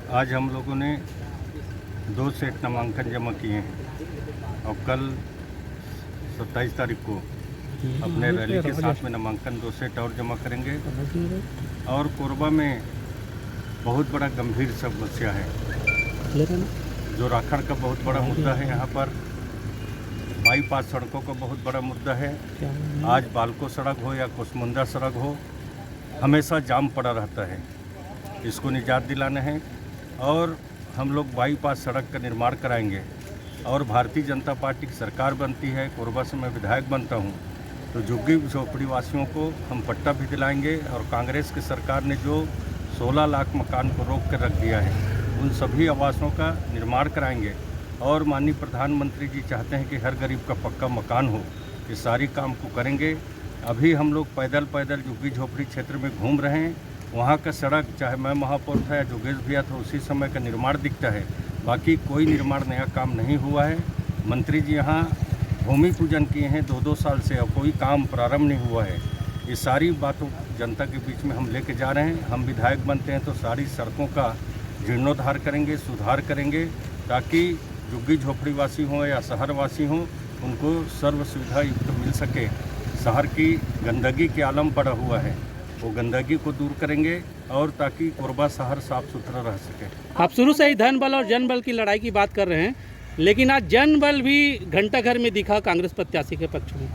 आज हम लोगों ने 2 सेट नामांकन जमा किए हैं और कल 27 तारीख को अपने रैली के साथ में नामांकन 2 सेट और जमा करेंगे। और कोरबा में बहुत बड़ा गंभीर समस्या है, जो राखड़ का बहुत बड़ा मुद्दा है। यहाँ पर बाईपास सड़कों का बहुत बड़ा मुद्दा है। आज बालको सड़क हो या कुसमुंदा सड़क हो, हमेशा जाम पड़ा रहता है। इसको निजात दिलाना है और हम लोग बाईपास सड़क का निर्माण कराएंगे। और भारतीय जनता पार्टी की सरकार बनती है, कोरबा से मैं विधायक बनता हूँ, तो झुग्गी झोपड़ी वासियों को हम पट्टा भी दिलाएंगे। और कांग्रेस की सरकार ने जो 16 लाख मकान को रोक कर रख दिया है, उन सभी आवासों का निर्माण कराएंगे। और माननीय प्रधानमंत्री जी चाहते हैं कि हर गरीब का पक्का मकान हो, ये सारी काम को करेंगे। अभी हम लोग पैदल पैदल झुग्गी झोपड़ी क्षेत्र में घूम रहे हैं। वहाँ का सड़क, चाहे मैं महापौर था या जोगेश भैया था, उसी समय का निर्माण दिखता है। बाकी कोई निर्माण नया काम नहीं हुआ है। मंत्री जी यहाँ भूमि पूजन किए हैं 2-2 साल से, और कोई काम प्रारंभ नहीं हुआ है। ये सारी बातों जनता के बीच में हम लेके जा रहे हैं। हम विधायक बनते हैं तो सारी सड़कों का जीर्णोद्धार करेंगे, सुधार करेंगे, ताकि झुग्गी झोपड़ी वासी हों या शहरवासी हों, उनको सर्व सुविधा युक्त मिल सके। शहर की गंदगी के आलम पड़ा हुआ है, वो गंदगी को दूर करेंगे और ताकि कोरबा शहर साफ सुथरा रह सके। आप शुरू से ही धन बल और जन बल की लड़ाई की बात कर रहे हैं, लेकिन आज जन बल भी घंटाघर में दिखा कांग्रेस प्रत्याशी के पक्ष में।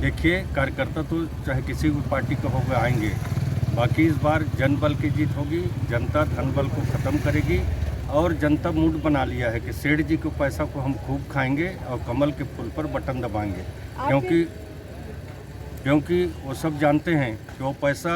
देखिए, कार्यकर्ता तो चाहे किसी भी पार्टी का होगा आएंगे, बाकी इस बार जन बल की जीत होगी। जनता धन बल को ख़त्म करेगी और जनता मूड बना लिया है कि सेठ जी के पैसा को हम खूब खाएंगे और कमल के फूल पर बटन दबाएंगे। क्योंकि वो सब जानते हैं कि वो पैसा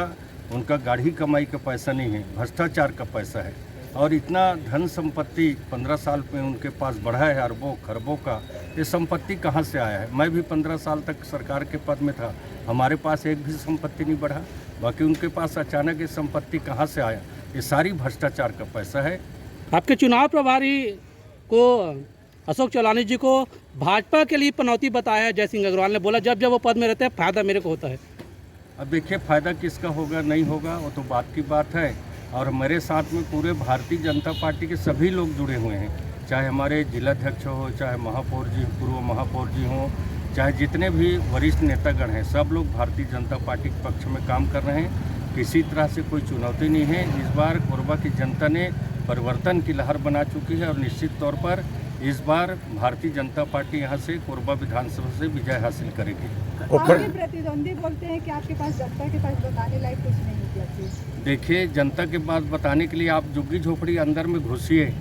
उनका गाढ़ी कमाई का पैसा नहीं है, भ्रष्टाचार का पैसा है। और इतना धन संपत्ति 15 साल में उनके पास बढ़ा है, अरबों खरबों का। ये संपत्ति कहाँ से आया है? मैं भी 15 साल तक सरकार के पद में था, हमारे पास एक भी संपत्ति नहीं बढ़ा। बाकी उनके पास अचानक ये संपत्ति कहाँ से आया? ये सारी भ्रष्टाचार का पैसा है। आपके चुनाव प्रभारी को अशोक चौलानी जी को भाजपा के लिए पनौती बताया है। जयसिंह अग्रवाल ने बोला जब जब वो पद में रहते हैं फायदा मेरे को होता है। अब देखिए, फ़ायदा किसका होगा नहीं होगा वो तो बात की बात है। और मेरे साथ में पूरे भारतीय जनता पार्टी के सभी लोग जुड़े हुए हैं, चाहे हमारे जिलाध्यक्ष हो, चाहे महापौर जी, पूर्व महापौर जी हों, चाहे जितने भी वरिष्ठ नेतागण हैं, सब लोग भारतीय जनता पार्टी के पक्ष में काम कर रहे हैं। किसी तरह से कोई चुनौती नहीं है। इस बार कोरबा की जनता ने परिवर्तन की लहर बना चुकी है और निश्चित तौर पर इस बार भारतीय जनता पार्टी यहाँ से कोरबा विधानसभा से विजय हासिल करेगी। आपके प्रतिद्वंदी बोलते हैं कि आपके पास जनता के पास बताने लायक कुछ नहीं है। देखिए, जनता के पास बताने के लिए आप झुग्गी झोपड़ी अंदर में घुसिए।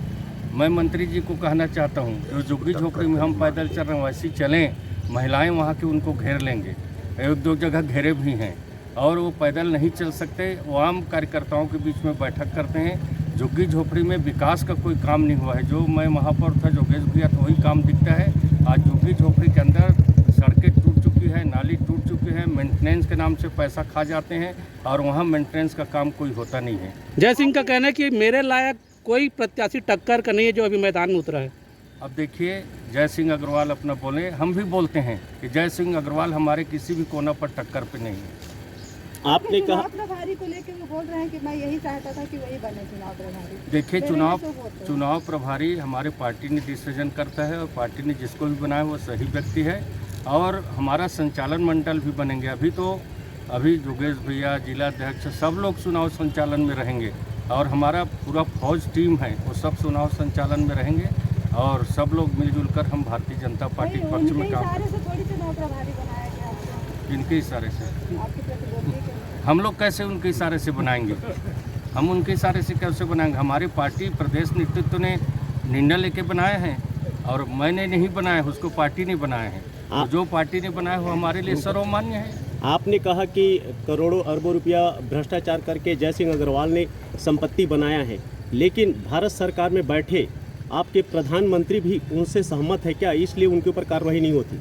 मैं मंत्री जी को कहना चाहता हूँ, जो झुग्गी झोपड़ी में हम पैदल चल रहे हैं वैसे चलें। महिलाएं वहाँ के उनको घेर लेंगे, 1-2 जगह घेरे भी हैं और वो पैदल नहीं चल सकते। वो आम कार्यकर्ताओं के बीच में बैठक करते हैं। झुग्गी झोपड़ी में विकास का कोई काम नहीं हुआ है। जो मैं महापौर था, जोगेश भैया, तो वही काम दिखता है। आज झुग्गी झोपड़ी के अंदर सड़कें टूट चुकी है, नाली टूट चुकी है, मेंटेनेंस के नाम से पैसा खा जाते हैं और वहाँ मेंटेनेंस का काम कोई होता नहीं है। जयसिंह का कहना है कि मेरे लायक कोई प्रत्याशी टक्कर का नहीं है जो अभी मैदान में उतरा है। अब देखिए, जयसिंह अग्रवाल अपना बोले, हम भी बोलते हैं कि जयसिंह अग्रवाल हमारे किसी भी कोना पर टक्कर पे नहीं है। आपने कहा प्रभारी को लेकर वो बोल रहे हैं कि मैं यही चाहता था कि वही बने चुनाव प्रभारी। देखिए, चुनाव प्रभारी हमारे पार्टी ने डिसीजन करता है और पार्टी ने जिसको भी बनाया वो सही व्यक्ति है। और हमारा संचालन मंडल भी बनेंगे। अभी जोगेश भैया, जिलाध्यक्ष, सब लोग चुनाव संचालन में रहेंगे और हमारा पूरा फौज टीम है, वो सब चुनाव संचालन में रहेंगे और सब लोग मिलजुल कर हम भारतीय जनता पार्टी के पक्ष में काम करेंगे। इनके इशारे से हम लोग कैसे उनके इशारे से बनाएंगे? हम उनके इशारे से कैसे बनाएंगे? हमारी पार्टी प्रदेश नेतृत्व ने निर्णय लेके बनाए हैं और मैंने नहीं बनाया, उसको पार्टी ने बनाए हैं। तो जो पार्टी ने बनाया वो हमारे लिए सर्वमान्य है। आपने कहा कि करोड़ों अरबों रुपया भ्रष्टाचार करके जयसिंह अग्रवाल ने संपत्ति बनाया है, लेकिन भारत सरकार में बैठे आपके प्रधानमंत्री भी उनसे सहमत है क्या? इसलिए उनके ऊपर कार्रवाई नहीं होती?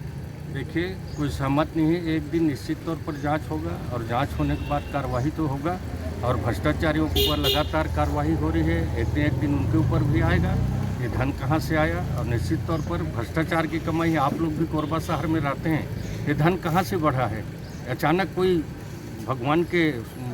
देखिए, कोई सहमत नहीं है। एक दिन निश्चित तौर पर जांच होगा और जांच होने के बाद कार्रवाई तो होगा और भ्रष्टाचारियों के ऊपर लगातार कार्रवाई हो रही है। एक दिन उनके ऊपर भी आएगा ये धन कहाँ से आया। और निश्चित तौर पर भ्रष्टाचार की कमाई, आप लोग भी कोरबा शहर में रहते हैं, ये धन कहाँ से बढ़ा है? अचानक कोई भगवान के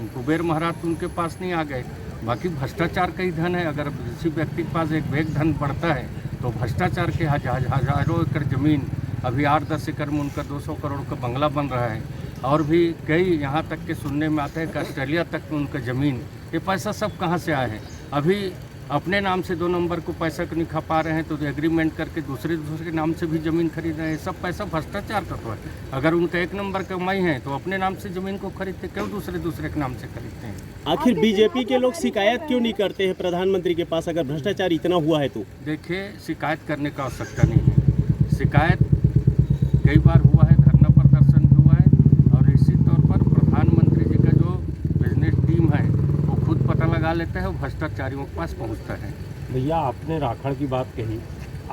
कुबेर महाराज उनके पास नहीं आ गए, बाकी भ्रष्टाचार का ही धन है। अगर किसी व्यक्ति के पास एक बैग धन बढ़ता है तो भ्रष्टाचार के हजारों एकड़ ज़मीन, अभी 8-10 एकड़ में उनका 200 करोड़ का बंगला बन रहा है, और भी कई यहाँ तक के सुनने में आता है कि ऑस्ट्रेलिया तक में उनका ज़मीन, ये पैसा सब कहाँ से आया है। अभी अपने नाम से 2 नंबर को पैसा नहीं खा पा रहे हैं तो एग्रीमेंट करके दूसरे के नाम से भी ज़मीन खरीद रहे हैं। सब पैसा भ्रष्टाचार का तो है। अगर उनका 1 नंबर कमाई है तो अपने नाम से ज़मीन को खरीदते, क्यों दूसरे के नाम से खरीदते हैं? आखिर बीजेपी के लोग शिकायत क्यों नहीं करते हैं प्रधानमंत्री के पास, अगर भ्रष्टाचार इतना हुआ है तो? देखिए, शिकायत करने का आवश्यकता नहीं है। शिकायत कई बार हुआ है, धरना प्रदर्शन भी हुआ है, और निश्चित तौर पर प्रधानमंत्री जी का जो बिजनेस टीम है वो खुद पता लगा लेता है और भ्रष्टाचारियों के पास पहुंचता है। भैया, आपने राखड़ की बात कही,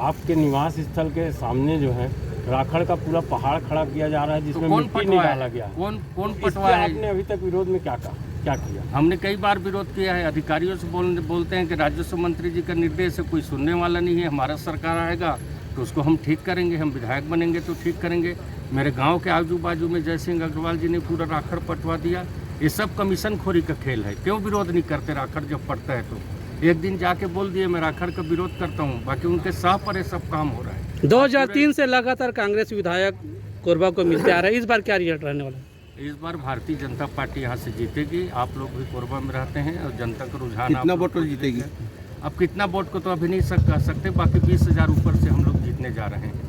आपके निवास स्थल के सामने जो है राखड़ का पूरा पहाड़ खड़ा किया जा रहा है जिसमें तो मिट्टी निकाला गया। कौन इस पे पटवा है? आपने अभी तक विरोध में क्या कहा, क्या किया? हमने कई बार विरोध किया है। अधिकारियों से बोलते हैं कि राजस्व मंत्री जी का निर्देश है, कोई सुनने वाला नहीं है। हमारा सरकार आएगा तो उसको हम ठीक करेंगे, हम विधायक बनेंगे तो ठीक करेंगे। मेरे गांव के आजू बाजू में जय सिंह अग्रवाल जी ने पूरा राखड़ पटवा दिया। ये सब कमीशन खोरी का खेल है। क्यों विरोध नहीं करते? राखड़ जब पड़ता है तो एक दिन जाके बोल दिए मैं राखड़ का विरोध करता हूँ, बाकी उनके साह पर ये सब काम हो रहा है। 2003 से लगातार कांग्रेस विधायक कोरबा को मिलते आ रहे हैं, इस बार क्या रिजल्ट रहने वाला है? इस बार भारतीय जनता पार्टी यहाँ से जीतेगी। आप लोग भी कोरबा में रहते हैं और जनता का रुझान कितना वोट जीतेगी? अब कितना वोट को तो अभी नहीं कह सकते, बाकी 20,000 ऊपर से हम लोग जीतने जा रहे हैं।